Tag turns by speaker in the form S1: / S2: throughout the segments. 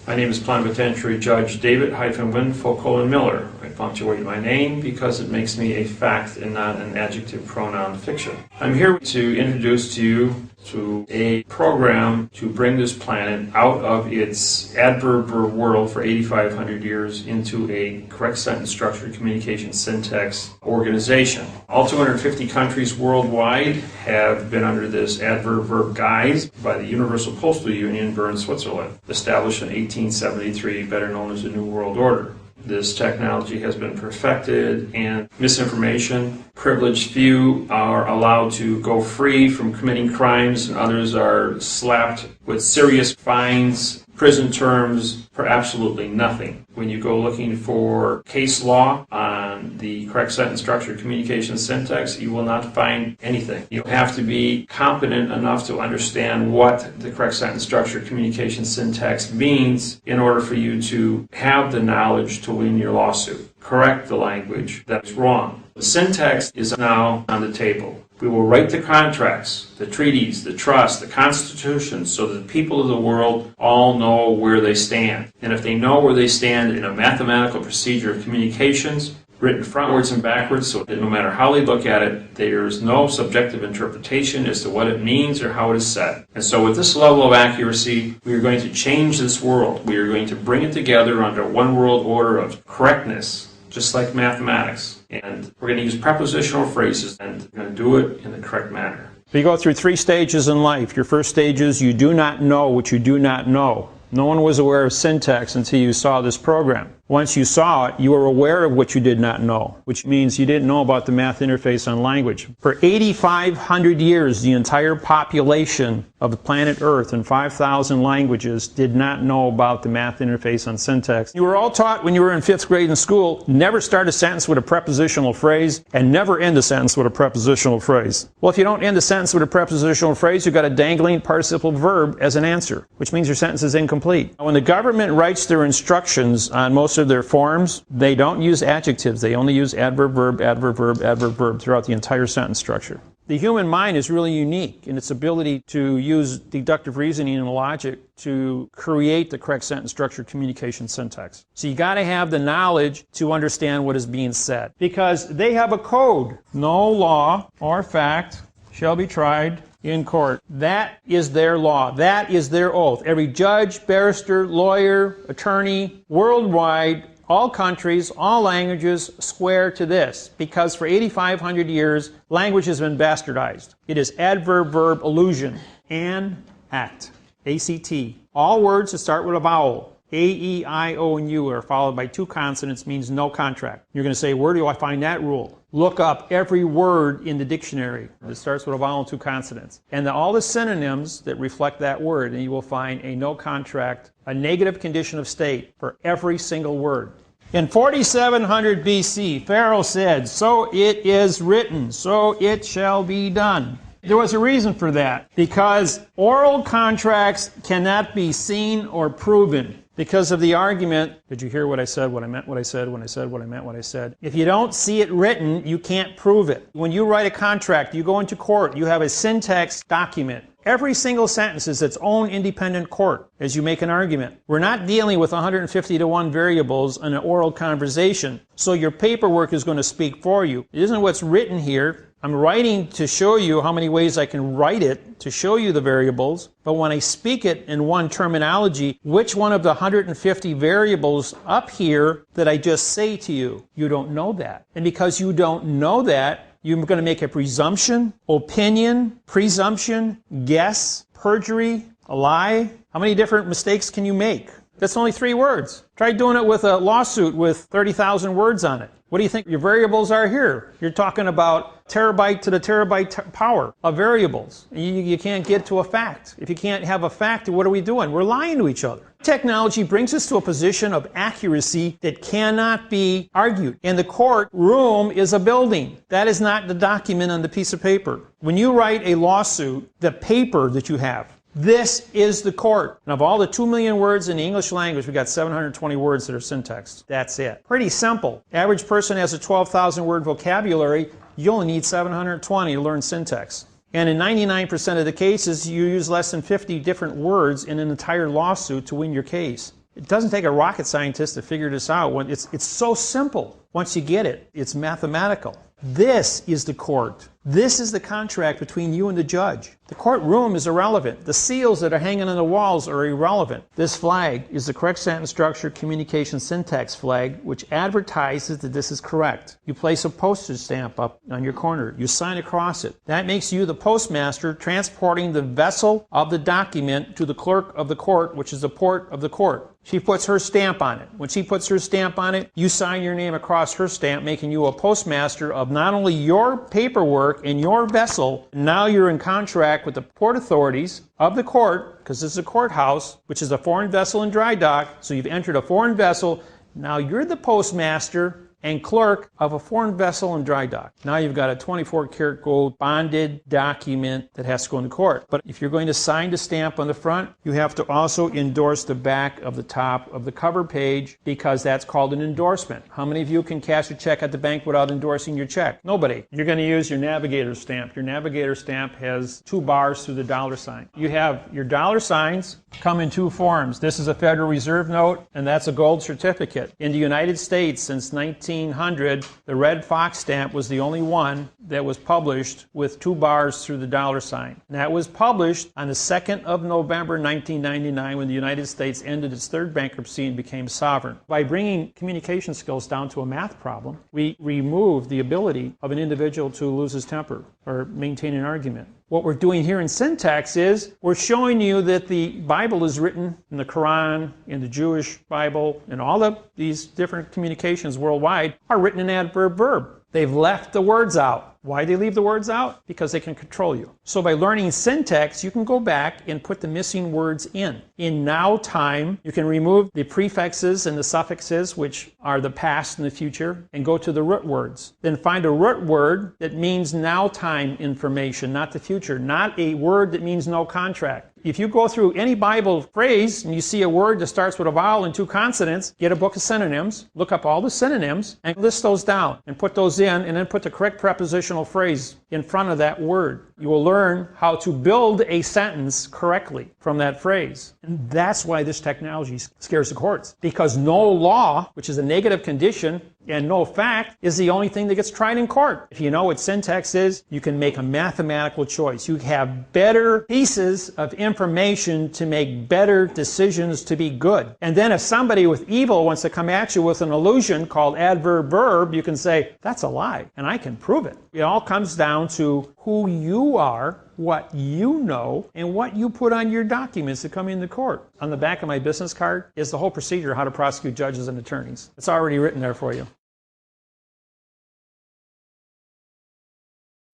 S1: My name is Plenipotentiary Judge David-Wynn Miller. I punctuate my name because it makes me a fact and not an adjective pronoun fiction. I'm here to introduce to you to a program to bring this planet out of its adverb world for 8,500 years into a correct sentence structure communication syntax organization. All 250 countries worldwide have been under this adverb guise by the Universal Postal Union, Bern, Switzerland, established in 1873, better known as the New World Order. This technology has been perfected, and misinformation, privileged few are allowed to go free from committing crimes, and others are slapped with serious fines, prison terms for absolutely nothing. When you go looking for case law on the correct sentence structure communication syntax, you will not find anything. You have to be competent enough to understand what the correct sentence structure communication syntax means in order for you to have the knowledge to win your lawsuit. Correct the language that is wrong. The syntax is now on the table. We will write the contracts, the treaties, the trusts, the constitutions, so that the people of the world all know where they stand. And if they know where they stand in a mathematical procedure of communications, written frontwards and backwards, so that no matter how they look at it, there is no subjective interpretation as to what it means or how it is said. And so with this level of accuracy, we are going to change this world. We are going to bring it together under one world order of correctness, just like mathematics. And we're going to use prepositional phrases, and we're going to do it in the correct manner.
S2: You go through 3 stages in life. Your first stage is you do not know what you do not know. No one was aware of syntax until you saw this program. Once you saw it, you were aware of what you did not know, which means you didn't know about the math interface on language. For 8,500 years, the entire population of the planet Earth in 5,000 languages did not know about the math interface on syntax. You were all taught when you were in 5th grade in school, never start a sentence with a prepositional phrase and never end a sentence with a prepositional phrase. Well, if you don't end a sentence with a prepositional phrase, you've got a dangling participle verb as an answer, which means your sentence is incomplete. When the government writes their instructions on most of their forms, they don't use adjectives. They only use adverb, verb, adverb, verb, adverb, verb throughout the entire sentence structure. The human mind is really unique in its ability to use deductive reasoning and logic to create the correct sentence structure communication syntax. So you got to have the knowledge to understand what is being said, because they have a code. No law or fact shall be tried in court. That is their law. That is their oath. Every judge, barrister, lawyer, attorney, worldwide, all countries, all languages swear to this, because for 8,500 years, language has been bastardized. It is adverb-verb illusion. An, act. A-C-T. All words that start with a vowel. A, E, I, O, and U are followed by 2 consonants, means no contract. You're going to say, where do I find that rule? Look up every word in the dictionary that starts with a vowel and 2 consonants. And all the synonyms that reflect that word, and you will find a no contract, a negative condition of state for every single word. In 4700 BC, Pharaoh said, "So it is written, so it shall be done." There was a reason for that, because oral contracts cannot be seen or proven. Because of the argument, did you hear what I said, what I meant, what I said, when I said, what I meant, what I said? If you don't see it written, you can't prove it. When you write a contract, you go into court, you have a syntax document. Every single sentence is its own independent court as you make an argument. We're not dealing with 150 to 1 variables in an oral conversation, so your paperwork is going to speak for you. It isn't what's written here. I'm writing to show you how many ways I can write it to show you the variables, but when I speak it in one terminology, which one of the 150 variables up here that I just say to you? You don't know that. And because you don't know that, you're going to make a presumption, opinion, presumption, guess, perjury, a lie. How many different mistakes can you make? That's only 3 words. Try doing it with a lawsuit with 30,000 words on it. What do you think your variables are here? You're talking about terabyte to the terabyte power of variables. You can't get to a fact. If you can't have a fact, what are we doing? We're lying to each other. Technology brings us to a position of accuracy that cannot be argued. And the courtroom is a building. That is not the document on the piece of paper. When you write a lawsuit, the paper that you have, this is the court. And of all the 2 million words in the English language, we've got 720 words that are syntaxed. That's it. Pretty simple. Average person has a 12,000 word vocabulary. You only need 720 to learn syntax. And in 99% of the cases, you use less than 50 different words in an entire lawsuit to win your case. It doesn't take a rocket scientist to figure this out. It's so simple. Once you get it, it's mathematical. This is the court. This is the contract between you and the judge. The courtroom is irrelevant. The seals that are hanging on the walls are irrelevant. This flag is the correct sentence structure communication syntax flag, which advertises that this is correct. You place a postage stamp up on your corner. You sign across it. That makes you the postmaster transporting the vessel of the document to the clerk of the court, which is the port of the court. She puts her stamp on it. When she puts her stamp on it, you sign your name across her stamp, making you a postmaster of not only your paperwork and your vessel, now you're in contract with the port authorities of the court, because this is a courthouse, which is a foreign vessel in dry dock, so you've entered a foreign vessel. Now you're the postmaster and clerk of a foreign vessel in dry dock. Now you've got a 24-karat gold bonded document that has to go into court. But if you're going to sign the stamp on the front, you have to also endorse the back of the top of the cover page, because that's called an endorsement. How many of you can cash a check at the bank without endorsing your check? Nobody. You're going to use your navigator stamp. Your navigator stamp has 2 bars through the dollar sign. You have your dollar signs come in 2 forms. This is a Federal Reserve note, and that's a gold certificate. In the United States, since 1900, the red fox stamp was the only one that was published with 2 bars through the dollar sign. And that was published on the 2nd of November 1999, when the United States ended its 3rd bankruptcy and became sovereign. By bringing communication skills down to a math problem, we remove the ability of an individual to lose his temper or maintain an argument. What we're doing here in syntax is we're showing you that the Bible is written in the Quran, in the Jewish Bible, and all of these different communications worldwide are written in adverb verb. They've left the words out. Why they leave the words out? Because they can control you. So by learning syntax, you can go back and put the missing words in. In now time, you can remove the prefixes and the suffixes, which are the past and the future, and go to the root words. Then find a root word that means now time information, not the future, not a word that means no contract. If you go through any Bible phrase and you see a word that starts with a vowel and 2 consonants, get a book of synonyms, look up all the synonyms, and list those down, and put those in, and then put the correct prepositional phrase in front of that word. You will learn how to build a sentence correctly from that phrase. And that's why this technology scares the courts. Because no law, which is a negative condition, and no fact is the only thing that gets tried in court. If you know what syntax is, you can make a mathematical choice. You have better pieces of information to make better decisions to be good. And then if somebody with evil wants to come at you with an illusion called adverb verb, you can say, that's a lie, and I can prove it. It all comes down to who you are, what you know, and what you put on your documents that come into court. On the back of my business card is the whole procedure how to prosecute judges and attorneys. It's already written there for you.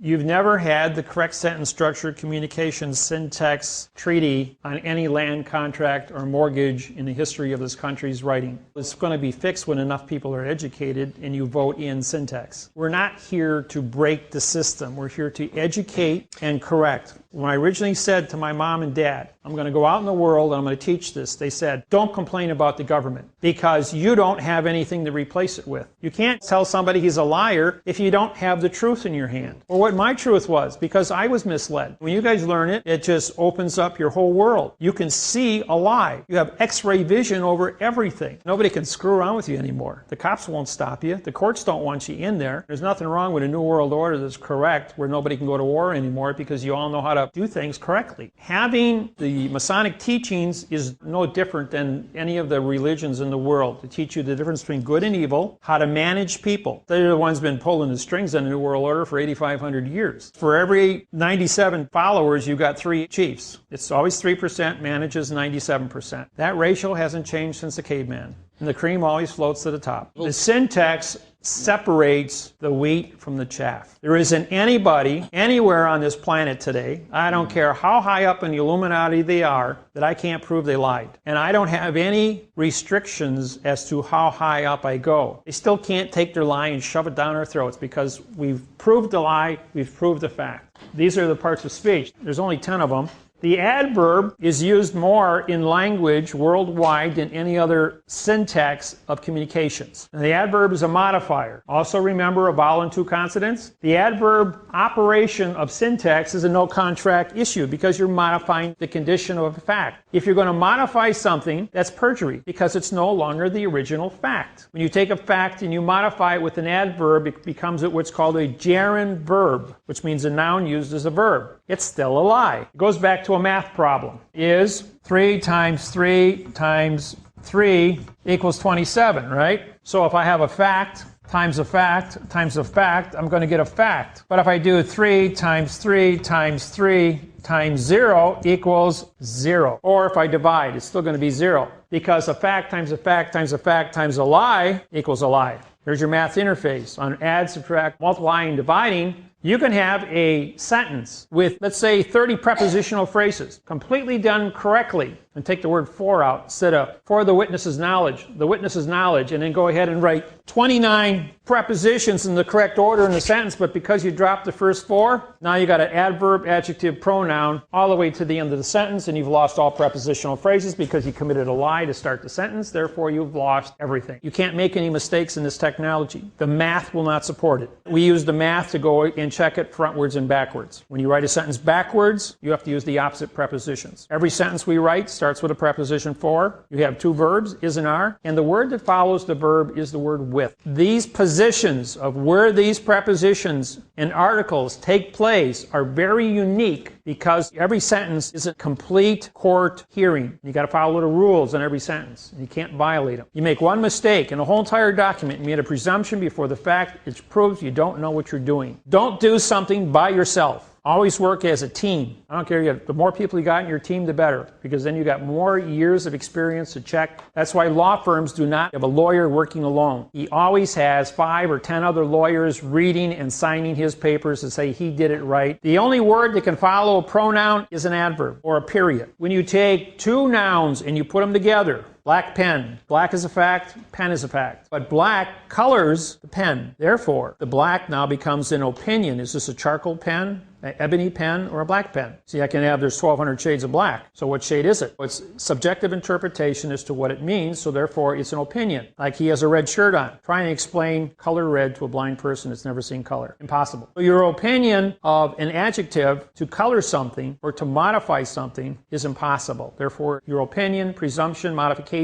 S2: You've never had the correct sentence structure, communication, syntax, treaty on any land contract or mortgage in the history of this country's writing. It's going to be fixed when enough people are educated and you vote in syntax. We're not here to break the system. We're here to educate and correct. When I originally said to my mom and dad, I'm going to go out in the world and I'm going to teach this, they said, don't complain about the government because you don't have anything to replace it with. You can't tell somebody he's a liar if you don't have the truth in your hand. Or what my truth was, because I was misled. When you guys learn it, it just opens up your whole world. You can see a lie. You have X-ray vision over everything. Nobody can screw around with you anymore. The cops won't stop you. The courts don't want you in there. There's nothing wrong with a New World Order that's correct, where nobody can go to war anymore because you all know how to do things correctly. Having the Masonic teachings is no different than any of the religions in the world to teach you the difference between good and evil, how to manage people. They're the ones been pulling the strings on the New World Order for 8,500 years. For every 97 followers, you've got 3 chiefs. It's always 3% manages 97%. That ratio hasn't changed since the caveman. And the cream always floats to the top. The syntax separates the wheat from the chaff. There isn't anybody anywhere on this planet today, I don't care how high up in the Illuminati they are, that I can't prove they lied. And I don't have any restrictions as to how high up I go. They still can't take their lie and shove it down our throats because we've proved the lie, we've proved the fact. These are the parts of speech. There's only 10 of them. The adverb is used more in language worldwide than any other syntax of communications. And the adverb is a modifier. Also remember a vowel and two consonants. The adverb operation of syntax is a no contract issue because you're modifying the condition of a fact. If you're going to modify something, that's perjury because it's no longer the original fact. When you take a fact and you modify it with an adverb, it becomes what's called a gerund verb, which means a noun used as a verb. It's still a lie. It goes back to a math problem. Is 3 times 3 times 3 equals 27, right? So if I have a fact times a fact times a fact, I'm going to get a fact. But if I do 3 times 3 times 3 times 0 equals 0. Or if I divide, it's still going to be 0. Because a fact times a fact times a fact times a lie equals a lie. There's your math interface. On add, subtract, multiplying, dividing, you can have a sentence with, let's say, 30 prepositional phrases, completely done correctly, and take the word for out instead of for the witness's knowledge, and then go ahead and write 29 prepositions in the correct order in the sentence, but because you dropped the first 4, now you got an adverb, adjective, pronoun all the way to the end of the sentence, and you've lost all prepositional phrases because you committed a lie to start the sentence, therefore you've lost everything. You can't make any mistakes in this technology. The math will not support it. We use the math to go and check it frontwards and backwards. When you write a sentence backwards, you have to use the opposite prepositions. Every sentence we write starts with a preposition for. You have 2 verbs, is and are, and the word that follows the verb is the word with. These positions of where these prepositions and articles take place are very unique because every sentence is a complete court hearing. You got to follow the rules on every sentence, and you can't violate them. You make one mistake in the whole entire document, you made a presumption before the fact, it proves you don't know what you're doing. Don't do something by yourself. Always work as a team. I don't care, the more people you got in your team, the better, because then you got more years of experience to check. That's why law firms do not have a lawyer working alone. He always has 5 or 10 other lawyers reading and signing his papers to say he did it right. The only word that can follow a pronoun is an adverb or a period. When you take 2 nouns and you put them together, black pen. Black is a fact, pen is a fact. But black colors the pen. Therefore, the black now becomes an opinion. Is this a charcoal pen, an ebony pen, or a black pen? See, I can have, there's 1,200 shades of black. So what shade is it? It's subjective interpretation as to what it means, so therefore it's an opinion. Like he has a red shirt on. Try and explain color red to a blind person that's never seen color. Impossible. So your opinion of an adjective to color something or to modify something is impossible. Therefore, your opinion, presumption, modification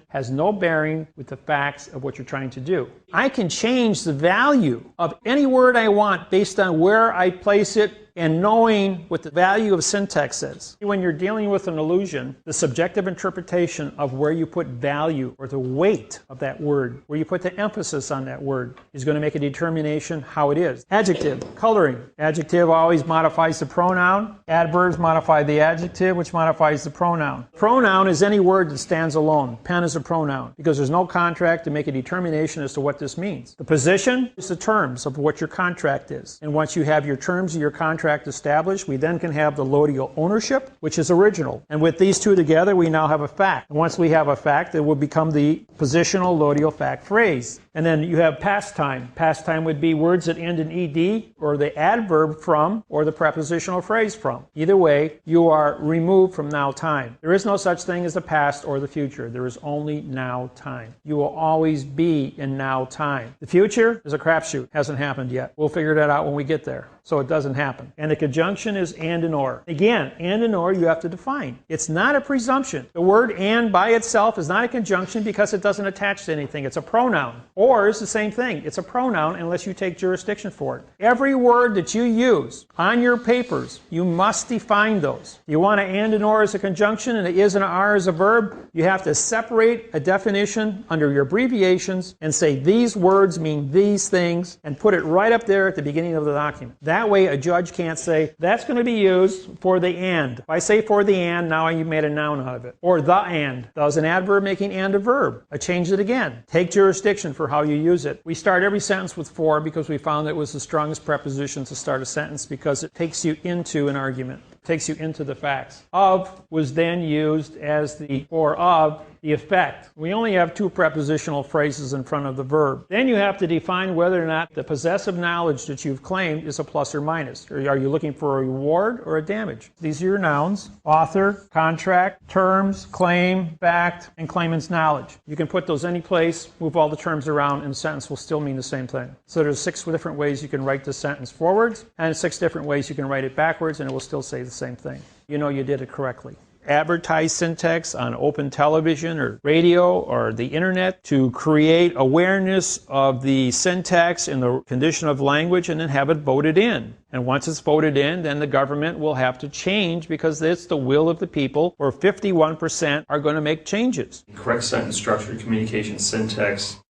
S2: has no bearing with the facts of what you're trying to do. I can change the value of any word I want based on where I place it and knowing what the value of syntax is. When you're dealing with an illusion, the subjective interpretation of where you put value or the weight of that word, where you put the emphasis on that word, is going to make a determination how it is. Adjective, coloring. Adjective always modifies the pronoun. Adverbs modify the adjective, which modifies the pronoun. Pronoun is any word that stands alone. Pen is a pronoun because there's no contract to make a determination as to what this means. The position is the terms of what your contract is. And once you have your terms of your contract established, we then can have the lodeal ownership, which is original. And with these 2 together, we now have a fact. And once we have a fact, it will become the positional lodeal fact phrase. And then you have past time. Past time would be words that end in ed, or the adverb from, or the prepositional phrase from. Either way, you are removed from now time. There is no such thing as the past or the future. There is only now time. You will always be in now time. The future is a crapshoot. Hasn't happened yet. We'll figure that out when we get there. So it doesn't happen. And the conjunction is and or. Again, and or you have to define. It's not a presumption. The word and by itself is not a conjunction because it doesn't attach to anything. It's a pronoun. Or is the same thing. It's a pronoun unless you take jurisdiction for it. Every word that you use on your papers, you must define those. You want an and or as a conjunction and an is and an are as a verb, you have to separate a definition under your abbreviations and say these words mean these things and put it right up there at the beginning of the document. That way a judge can't say, that's going to be used for the and. If I say for the and, now you made a noun out of it. Or the and. That was an adverb making and a verb. I changed it again. Take jurisdiction for how you use it. We start every sentence with for because we found that it was the strongest preposition to start a sentence because it takes you into an argument. takes you into the facts. Of was then used as the or of the effect. We only have two prepositional phrases in front of the verb. Then you have to define whether or not the possessive knowledge that you've claimed is a plus or minus. Or are you looking for a reward or a damage? These are your nouns: author, contract, terms, claim, fact, and claimant's knowledge. You can put those any place, move all the terms around, and the sentence will still mean the same thing. So there's 6 different ways you can write the sentence forwards, and 6 different ways you can write it backwards, and it will still say the same thing. You know you did it correctly. Advertise syntax on open television or radio or the internet to create awareness of the syntax in the condition of language, and then have it voted in. And once it's voted in, then the government will have to change, because it's the will of the people, where 51% are going to make changes.
S1: Correct sentence structure, communication, syntax,